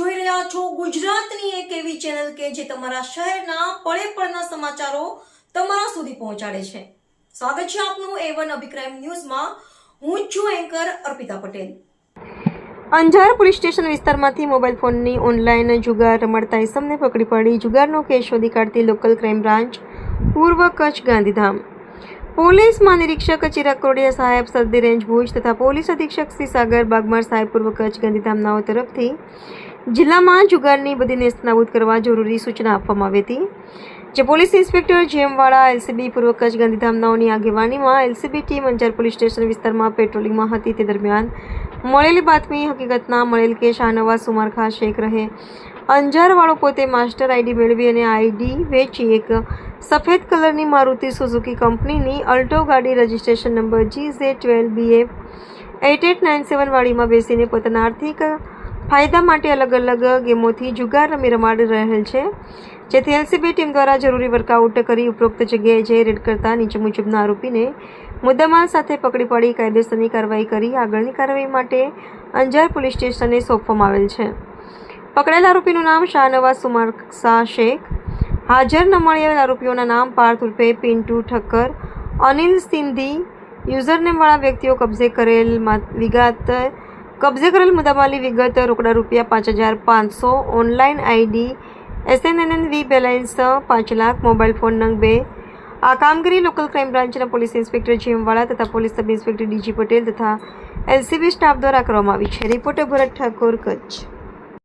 જોઈ રહ્યા છો ગુજરાતની એક એવી ચેનલ કે જે તમારા શહેરના પળે પળના સમાચારો તમારા સુધી પહોંચાડે છે। સ્વાગત છે આપનું A1 અભિક્રાઇમ ન્યૂઝમાં। હું છું anchor Arpita Patel. Anjar police station વિસ્તારમાંથી મોબાઈલ ફોનની ઓનલાઈન જુગાર રમાડતા ઇસમને પકડી પાડી જુગારનો કેસ શોધી કાઢતી લોકલ ક્રાઇમ બ્રાન્ચ પૂર્વ કચ્છ ગાંધીધામ। પોલીસ મહાનિરીક્ષક ચિરાગ કોડિયા સાહેબ સરહદી રેન્જ ભુજ તથા પોલીસ અધિક્ષક શ્રી સાગર બાગમાર સાહેબ પૂર્વ કચ્છ ગાંધીધામનાઓ તરફથી જિલ્લામાં જુગારની બધી નેસ્તનાબૂદ કરવા જરૂરી સૂચના આપવામાં આવી હતી, જે પોલીસ ઇન્સ્પેક્ટર જેમવાળા એલસીબી પૂર્વ કચ્છ ગાંધીધામનાઓની આગેવાનીમાં LCB team Anjar police station વિસ્તારમાં પેટ્રોલિંગમાં હતી। તે દરમિયાન મળેલી બાતમી હકીકતના મળેલ કે શાહનવાઝ સુમાર ખાન શેખ રહે અંજારવાળો પોતે માસ્ટર આઈડી મેળવી અને આઈડી વેચી એક સફેદ કલરની મારુતિ સુઝુકી કંપનીની અલ્ટો ગાડી રજિસ્ટ્રેશન નંબર GZ12BF 8897 વાળીમાં બેસીને પોતાના આર્થિક ફાયદા માટે અલગ અલગ ગેમોથી જુગાર રમાડી રહેલ છે, જેથી એલસીબી ટીમ દ્વારા જરૂરી વર્કઆઉટ કરી ઉપરોક્ત જગ્યાએ જઈ રેડ કરતા નીચે મુજબના આરોપીને મુદ્દામાલ સાથે પકડી પાડી કાયદેસરની કાર્યવાહી કરી આગળની કાર્યવાહી માટે અંજાર પોલીસ સ્ટેશને સોંપવામાં આવેલ છે। પકડાયેલ આરોપીનું નામ શાહનવાઝ સુમાર શેખ। હાજર ન મળી આવેલ આરોપીઓના નામ પાર્થ ઉર્ફે પિન્ટુ ઠક્કર, અનિલ સિંધી, યુઝરનેમવાળા વ્યક્તિઓ કબજે કરેલ મુદ્દામાલી વિગત રોકડા રૂપિયા 5500, online ID SNNNV balance 5 lakh, mobile phone નંગ 2। આ કામગીરી લોકલ ક્રાઇમ બ્રાન્ચના પોલીસ ઇન્સ્પેક્ટર જેમવાળા તથા police sub inspector DG Patel તથા એલસીબી સ્ટાફ દ્વારા કરવામાં આવી છે। રિપોર્ટર ભરત ઠાકોર, કચ્છ।